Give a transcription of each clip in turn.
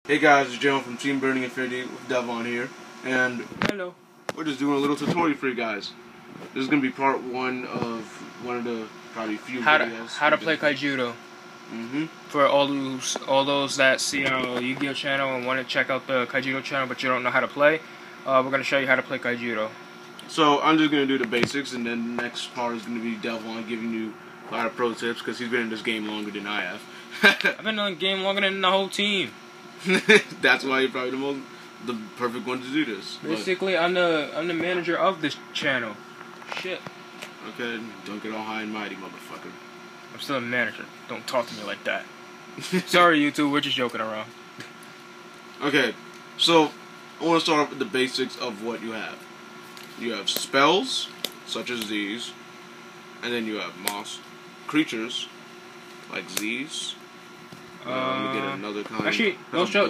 Hey guys, it's Joe from Team Burning Infinity with Devon here, and hello. We're just doing a little tutorial for you guys. This is gonna be part one of one of the probably few videos. How to play Kaijudo. For all those that see our Yu-Gi-Oh channel and want to check out the Kaijudo channel, but you don't know how to play, we're gonna show you how to play Kaijudo. So I'm just gonna do the basics, and then the next part is gonna be Devon giving you a lot of pro tips because he's been in this game longer than I have. I've been in the game longer than the whole team. That's why you're probably the perfect one to do this. Basically, I'm the manager of this channel. Shit. Okay, don't get all high and mighty, motherfucker. I'm still a manager. Don't talk to me like that. Sorry, YouTube. We're just joking around. Okay, so I want to start off with the basics of what you have. You have spells, such as these, and then you have moss creatures, like these. Let me get another kind. Actually, don't show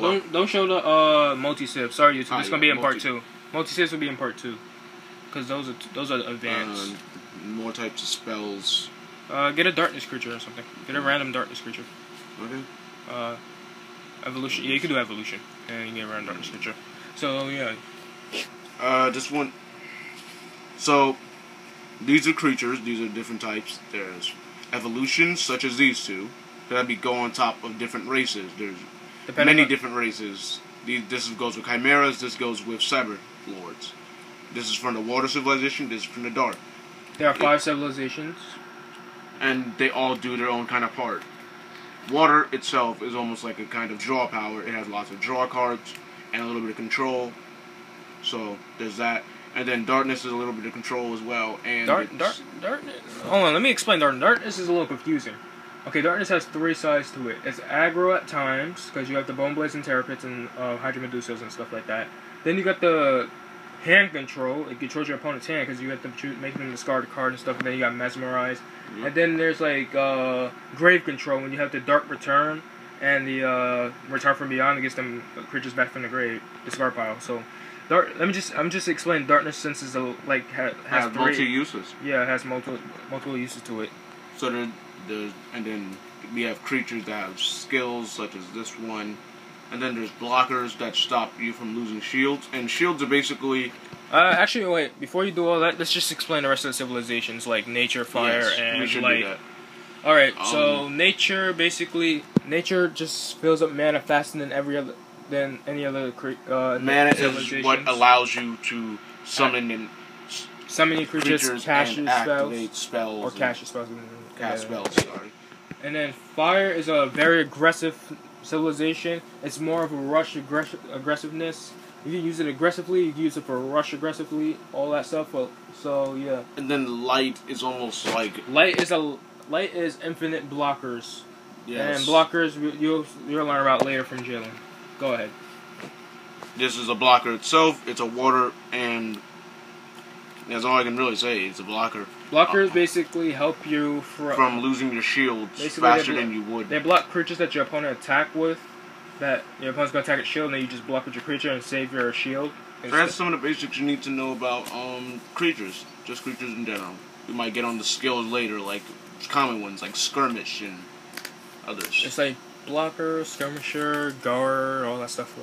the multi-sip. Sorry, YouTube. It's gonna be in part 2. Multi-sips will be in part 2, because those are advanced. More types of spells. Get a darkness creature or something. Get a random darkness creature. Okay. Evolution. Yeah, you can do evolution, and you get a random darkness creature. So yeah. This one. So these are creatures. These are different types. There's evolutions, such as these two. That'd be go on top of different races. There's many different races. This goes with chimeras. This goes with cyber lords. This is from the water civilization. This is from the dark. There are 5 civilizations, and they all do their own kind of part. Water itself is almost like a kind of draw power. It has lots of draw cards and a little bit of control. So there's that. And then darkness is a little bit of control as well. And darkness. Hold on, let me explain darkness. Darkness is a little confusing. Okay, darkness has 3 sides to it. It's aggro at times, because you have the Bone Blades and Terrapits and Hydra Medusas and stuff like that. Then you got the hand control. It controls your opponent's hand, because you have to make them discard a card and stuff, and then you got Mesmerize. And then there's like grave control, when you have the Dark Return and the Return from Beyond. It gets them creatures back from the grave, discard pile. So, I'm just explaining darkness, since it's has 3 multi uses. Yeah, it has multiple uses to it. So and then we have creatures that have skills, such as this one. And then there's blockers that stop you from losing shields. And shields are basically... actually, wait. Before you do all that, let's just explain the rest of the civilizations, like nature, fire, and we should light. do that. Alright, so nature, basically... Nature just fills up mana faster than any other mana is what allows you to summon your creatures, cast your spells. Or cast your spells. Cast spells, sorry. And then fire is a very aggressive civilization. It's more of a rush aggressiveness. You can use it aggressively, you can use it for rush aggressively, all that stuff. So yeah. And then light is almost like light is infinite blockers. Yes. And blockers you'll learn about later from Jalen. Go ahead. This is a blocker itself. It's a water, and that's all I can really say. It's a blocker. Blockers basically help you from losing your shields faster than you would. They block creatures that your opponent attack with. That your opponent's gonna attack a shield, and then you just block with your creature and save your shield. So that's some of the basics you need to know about creatures. Just creatures in general. We might get on the skills later, like common ones like skirmish and others. It's like blocker, skirmisher, guard, all that stuff.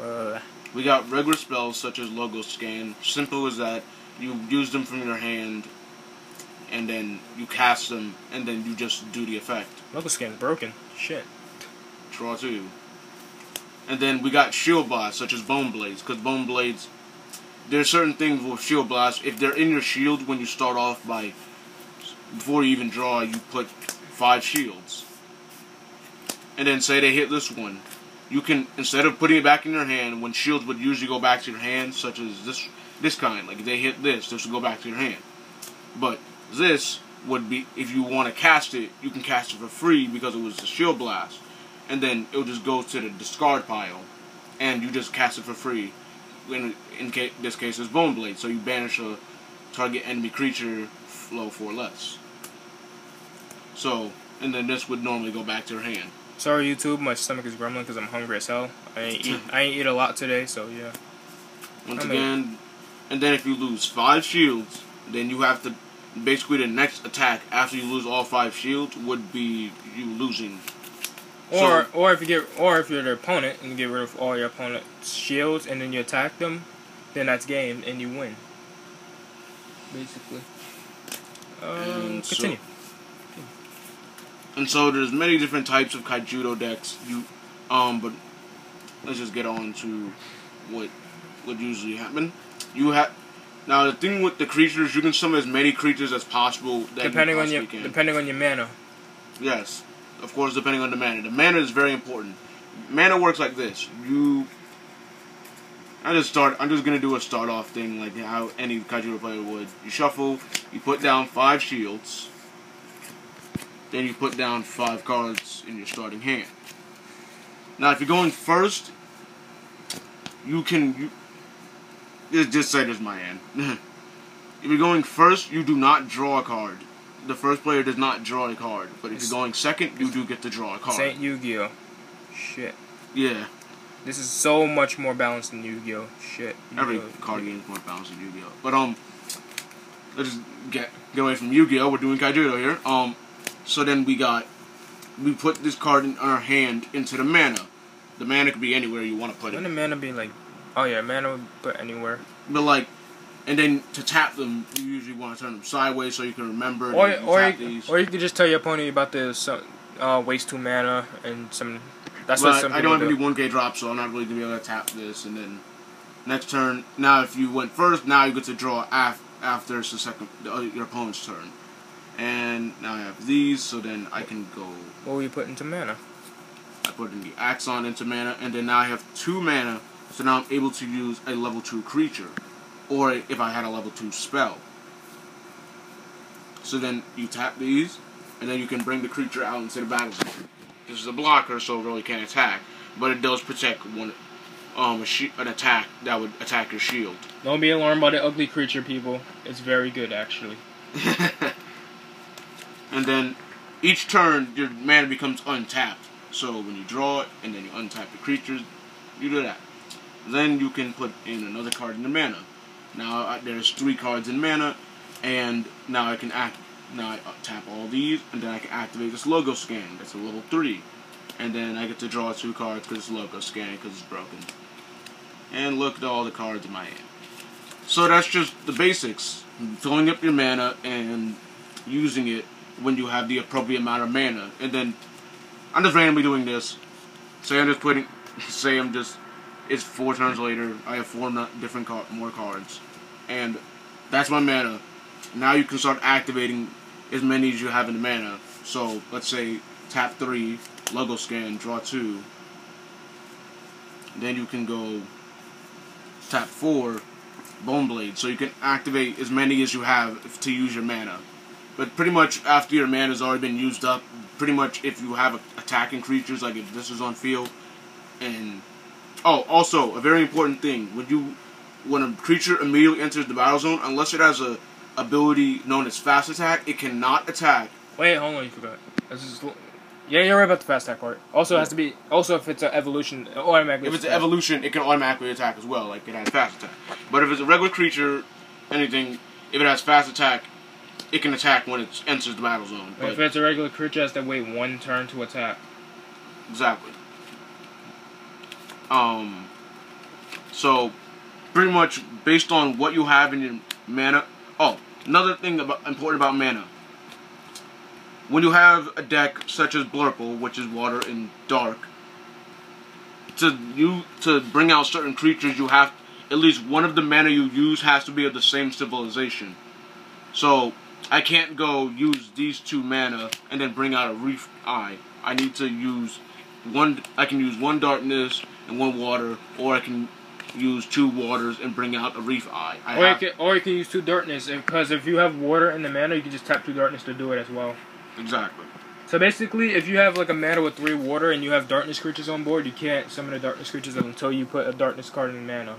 We got regular spells such as logo scan. Simple as that. You use them from your hand, and then you cast them, and then you just do the effect. Logo scan's broken. Shit. Draw 2. And then we got shield blasts, such as Bone Blades, because Bone Blades, there's certain things with shield blasts. If they're in your shield when you start off before you even draw, you put 5 shields. And then say they hit this one. You can, instead of putting it back in your hand, when shields would usually go back to your hand, such as this kind, like if they hit this would go back to your hand. But this would be, if you want to cast it, you can cast it for free because it was a shield blast. And then it'll just go to the discard pile, and you just cast it for free. In this case, it's Bone Blade, so you banish a target enemy creature flow 4 less. So, and then this would normally go back to your hand. Sorry, YouTube, my stomach is grumbling because I'm hungry as hell. I ain't eat a lot today, so yeah. Once again, and then if you lose 5 shields, then you have to, basically the next attack after you lose all 5 shields would be you losing Or if you're the opponent and you get rid of all your opponent's shields and then you attack them, then that's game and you win. Basically. Continue. And so there's many different types of Kaijudo decks. But let's just get on to what would usually happen. Now the thing with the creatures, you can summon as many creatures as possible. Depending on your mana. Yes, of course, depending on the mana. The mana is very important. Mana works like this. I'm just gonna do a start off thing like how any Kaijudo player would. You shuffle, you put down 5 shields, then you put down 5 cards in your starting hand. Now, if you're going first, just say this is my hand. If you're going first, you do not draw a card. The first player does not draw a card. But if you're going second, you do get to draw a card. Saint Yu-Gi-Oh! Shit. Yeah. This is so much more balanced than Yu-Gi-Oh! Shit. Every card game is more balanced than Yu-Gi-Oh! But let's just get away from Yu-Gi-Oh! We're doing Kaijudo here. So then we put this card in our hand into the mana. The mana could be anywhere you want to put it. Wouldn't the mana be like... Oh yeah, mana would put anywhere. But like... And then to tap them, you usually want to turn them sideways so you can remember. Or you could just tell your opponent about this waste 2 mana and some... That's what some I don't have any 1K drops, so I'm not really going to be able to tap this. And then next turn, now if you went first, now you get to draw after it's your opponent's turn. And now I have these, so then I can go... What will you put into mana? I put in the Axon into mana, and then now I have 2 mana, so now I'm able to use a level 2 creature. Or if I had a level 2 spell. So then you tap these, and then you can bring the creature out into the battle zone. This is a blocker, so it really can't attack. But it does protect an attack that would attack your shield. Don't be alarmed by the ugly creature, people. It's very good, actually. And then each turn, your mana becomes untapped. So when you draw it, and then you untap the creatures, you do that. Then you can put in another card in the mana. Now there's 3 cards in mana, and now I can tap all these, and then I can activate this logo scan. That's a level 3, and then I get to draw 2 cards because it's logo scan because it's broken. And look at all the cards in my hand. So that's just the basics: filling up your mana and using it when you have the appropriate amount of mana. And then I'm just randomly doing this. Say I'm just putting. Say I'm just. It's 4 turns later. I have 4 different more cards, and that's my mana. Now you can start activating as many as you have in the mana. So let's say tap 3, logo scan, draw 2. Then you can go tap 4, bone blade. So you can activate as many as you have to use your mana. But pretty much after your mana has already been used up, pretty much if you have attacking creatures, like if this is on field, and oh, also, a very important thing, when a creature immediately enters the battle zone, unless it has a ability known as fast attack, it cannot attack. Wait, hold on, you forgot. Yeah, you're right about the fast attack part. Also, it has to be, also if it's an evolution, automatically. If it's an evolution, it can automatically attack as well, like it has fast attack. But if it's a regular creature, anything, if it has fast attack, it can attack when it enters the battle zone. But if it's a regular creature, it has to wait 1 turn to attack. Exactly. So, pretty much based on what you have in your mana. Oh, another thing important about mana. When you have a deck such as Blurple, which is water and dark, to bring out certain creatures, you have at least one of the mana you use has to be of the same civilization. So, I can't go use these 2 mana and then bring out a Reef Eye. I need to use I can use 1 darkness and 1 water, or I can use 2 waters and bring out a Reef Eye. Or you can use 2 darkness, because if you have water in the mana, you can just tap 2 darkness to do it as well. Exactly. So basically, if you have like a mana with 3 water and you have darkness creatures on board, you can't summon the darkness creatures until you put a darkness card in mana.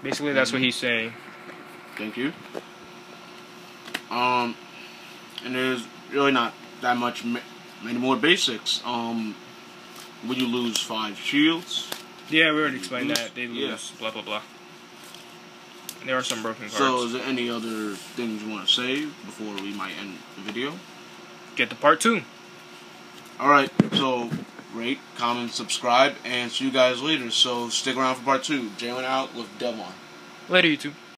Basically, that's what he's saying. Thank you. And there's really not that much many more basics. When you lose 5 shields. Yeah, we already explained that. They lose, blah, blah, blah. And there are some broken cards. So, is there any other things you want to say before we might end the video? Get to part 2. Alright, so rate, comment, subscribe, and see you guys later. So stick around for part 2. Jalen out with Devon. Later, YouTube.